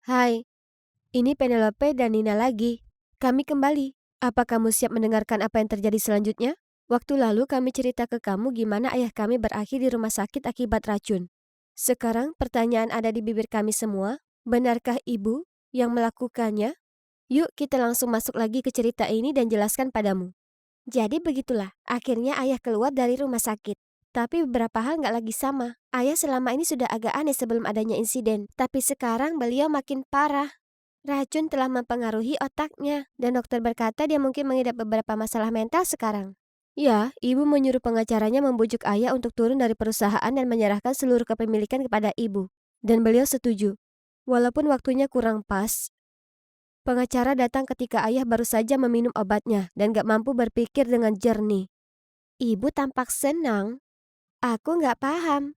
Hai, ini Penelope dan Nina lagi. Kami kembali. Apa kamu siap mendengarkan apa yang terjadi selanjutnya? Waktu lalu kami cerita ke kamu gimana ayah kami berakhir di rumah sakit akibat racun. Sekarang pertanyaan ada di bibir kami semua. Benarkah ibu yang melakukannya? Yuk kita langsung masuk lagi ke cerita ini dan jelaskan padamu. Jadi begitulah, akhirnya ayah keluar dari rumah sakit. Tapi beberapa hal nggak lagi sama. Ayah selama ini sudah agak aneh sebelum adanya insiden. Tapi sekarang beliau makin parah. Racun telah mempengaruhi otaknya, dan dokter berkata dia mungkin mengidap beberapa masalah mental sekarang. Ya, ibu menyuruh pengacaranya membujuk ayah untuk turun dari perusahaan dan menyerahkan seluruh kepemilikan kepada ibu. Dan beliau setuju. Walaupun waktunya kurang pas, pengacara datang ketika ayah baru saja meminum obatnya dan gak mampu berpikir dengan jernih. Ibu tampak senang. Aku gak paham.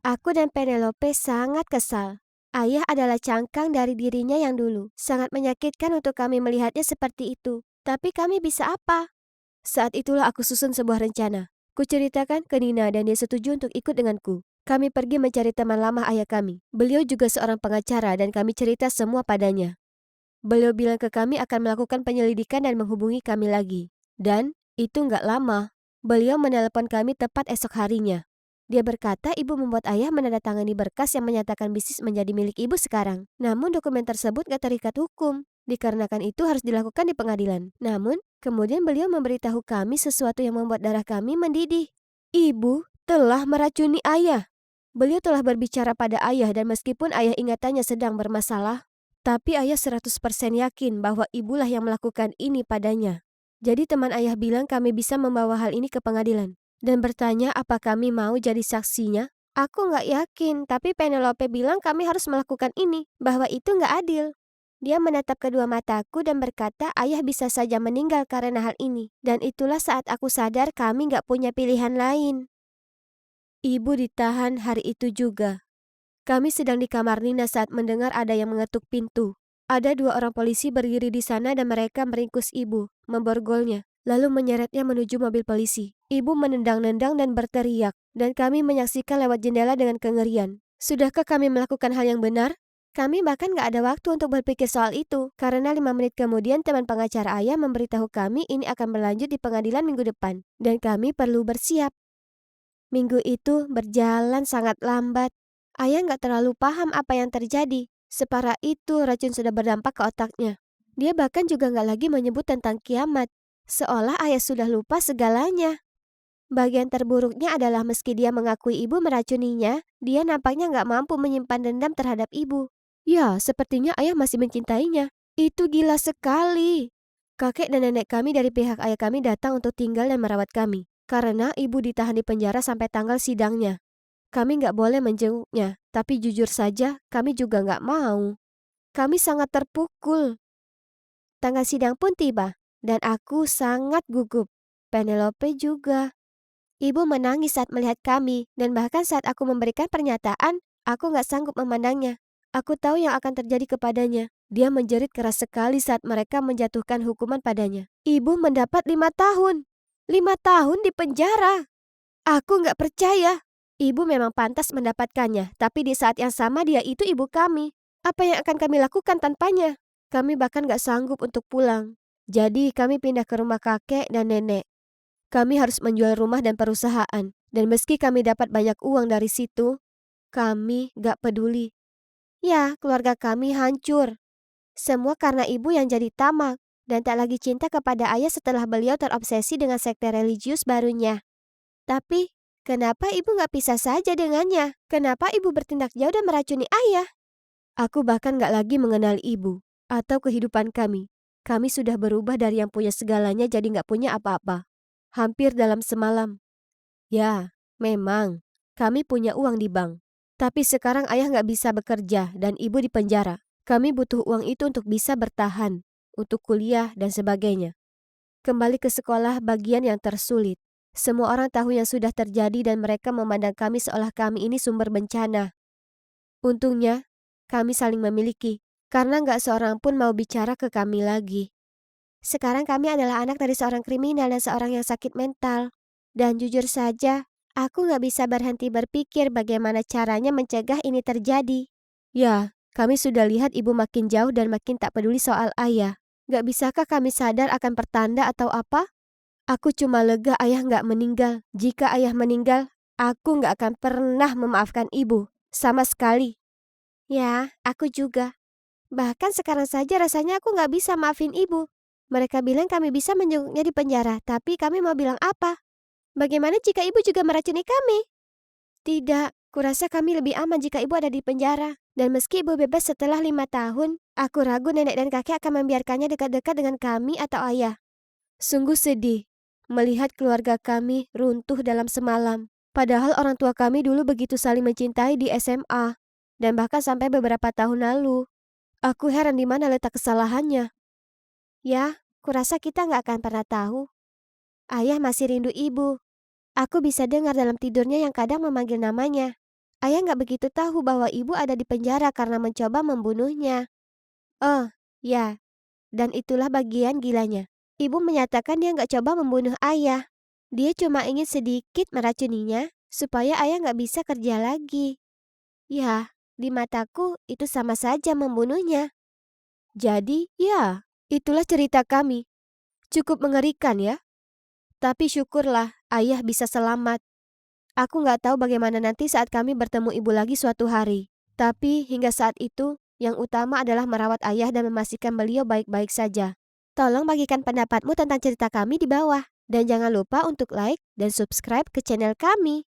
Aku dan Penelope sangat kesal. Ayah adalah cangkang dari dirinya yang dulu. Sangat menyakitkan untuk kami melihatnya seperti itu. Tapi kami bisa apa? Saat itulah aku susun sebuah rencana. Kuceritakan ke Nina dan dia setuju untuk ikut denganku. Kami pergi mencari teman lama ayah kami. Beliau juga seorang pengacara dan kami cerita semua padanya. Beliau bilang ke kami akan melakukan penyelidikan dan menghubungi kami lagi. Dan itu nggak lama. Beliau menelepon kami tepat esok harinya. Dia berkata ibu membuat ayah menandatangani berkas yang menyatakan bisnis menjadi milik ibu sekarang. Namun dokumen tersebut gak terikat hukum. Dikarenakan itu harus dilakukan di pengadilan. Namun, kemudian beliau memberitahu kami sesuatu yang membuat darah kami mendidih. Ibu telah meracuni ayah. Beliau telah berbicara pada ayah dan meskipun ayah ingatannya sedang bermasalah, tapi ayah 100% yakin bahwa ibulah yang melakukan ini padanya. Jadi teman ayah bilang kami bisa membawa hal ini ke pengadilan. Dan bertanya apa kami mau jadi saksinya. Aku nggak yakin, tapi Penelope bilang kami harus melakukan ini, bahwa itu nggak adil. Dia menatap kedua mataku dan berkata ayah bisa saja meninggal karena hal ini. Dan itulah saat aku sadar kami nggak punya pilihan lain. Ibu ditahan hari itu juga. Kami sedang di kamar Nina saat mendengar ada yang mengetuk pintu. Ada dua orang polisi berdiri di sana dan mereka meringkus ibu, memborgolnya, lalu menyeretnya menuju mobil polisi. Ibu menendang-nendang dan berteriak, dan kami menyaksikan lewat jendela dengan kengerian. Sudahkah kami melakukan hal yang benar? Kami bahkan gak ada waktu untuk berpikir soal itu, karena 5 menit kemudian teman pengacara ayah memberitahu kami ini akan berlanjut di pengadilan minggu depan, dan kami perlu bersiap. Minggu itu berjalan sangat lambat. Ayah nggak terlalu paham apa yang terjadi. Separah itu racun sudah berdampak ke otaknya. Dia bahkan juga nggak lagi menyebut tentang kiamat. Seolah ayah sudah lupa segalanya. Bagian terburuknya adalah meski dia mengakui ibu meracuninya, dia nampaknya nggak mampu menyimpan dendam terhadap ibu. Ya, sepertinya ayah masih mencintainya. Itu gila sekali. Kakek dan nenek kami dari pihak ayah kami datang untuk tinggal dan merawat kami. Karena ibu ditahan di penjara sampai tanggal sidangnya. Kami nggak boleh menjenguknya, tapi jujur saja kami juga nggak mau. Kami sangat terpukul. Tanggal sidang pun tiba, dan aku sangat gugup. Penelope juga. Ibu menangis saat melihat kami, dan bahkan saat aku memberikan pernyataan, aku nggak sanggup memandangnya. Aku tahu yang akan terjadi kepadanya. Dia menjerit keras sekali saat mereka menjatuhkan hukuman padanya. Ibu mendapat 5 tahun. 5 tahun di penjara. Aku nggak percaya. Ibu memang pantas mendapatkannya, tapi di saat yang sama dia itu ibu kami. Apa yang akan kami lakukan tanpanya? Kami bahkan nggak sanggup untuk pulang. Jadi kami pindah ke rumah kakek dan nenek. Kami harus menjual rumah dan perusahaan. Dan meski kami dapat banyak uang dari situ, kami gak peduli. Ya, keluarga kami hancur. Semua karena ibu yang jadi tamak dan tak lagi cinta kepada ayah setelah beliau terobsesi dengan sekte religius barunya. Tapi, kenapa ibu gak pisah saja dengannya? Kenapa ibu bertindak jauh dan meracuni ayah? Aku bahkan gak lagi mengenal ibu atau kehidupan kami. Kami sudah berubah dari yang punya segalanya jadi gak punya apa-apa. Hampir dalam semalam. Ya, memang. Kami punya uang di bank. Tapi sekarang ayah nggak bisa bekerja dan ibu di penjara. Kami butuh uang itu untuk bisa bertahan, untuk kuliah dan sebagainya. Kembali ke sekolah bagian yang tersulit. Semua orang tahu yang sudah terjadi dan mereka memandang kami seolah kami ini sumber bencana. Untungnya, kami saling memiliki, karena nggak seorang pun mau bicara ke kami lagi. Sekarang kami adalah anak dari seorang kriminal dan seorang yang sakit mental. Dan jujur saja, aku nggak bisa berhenti berpikir bagaimana caranya mencegah ini terjadi. Ya, Kami sudah lihat ibu makin jauh dan makin tak peduli soal ayah. Gak bisakah kami sadar akan pertanda atau apa? Aku cuma lega ayah gak meninggal. Jika ayah meninggal, aku gak akan pernah memaafkan ibu. Sama sekali. Ya, aku juga. Bahkan sekarang saja rasanya aku gak bisa maafin ibu. Mereka bilang kami bisa menjenguknya di penjara, tapi kami mau bilang apa? Bagaimana jika ibu juga meracuni kami? Tidak, kurasa kami lebih aman jika ibu ada di penjara. Dan meski ibu bebas setelah 5 tahun, aku ragu nenek dan kakek akan membiarkannya dekat-dekat dengan kami atau ayah. Sungguh sedih melihat keluarga kami runtuh dalam semalam. Padahal orang tua kami dulu begitu saling mencintai di SMA. Dan bahkan sampai beberapa tahun lalu. Aku heran di mana letak kesalahannya. Ya, kurasa kita nggak akan pernah tahu. Ayah masih rindu ibu. Aku bisa dengar dalam tidurnya yang kadang memanggil namanya. Ayah nggak begitu tahu bahwa ibu ada di penjara karena mencoba membunuhnya. Oh, ya. Dan itulah bagian gilanya. Ibu menyatakan dia nggak coba membunuh ayah. Dia cuma ingin sedikit meracuninya supaya ayah nggak bisa kerja lagi. Ya, di mataku itu sama saja membunuhnya. Jadi, ya, itulah cerita kami. Cukup mengerikan ya. Tapi syukurlah ayah bisa selamat. Aku nggak tahu bagaimana nanti saat kami bertemu ibu lagi suatu hari. Tapi hingga saat itu, yang utama adalah merawat ayah dan memastikan beliau baik-baik saja. Tolong bagikan pendapatmu tentang cerita kami di bawah. Dan jangan lupa untuk like dan subscribe ke channel kami.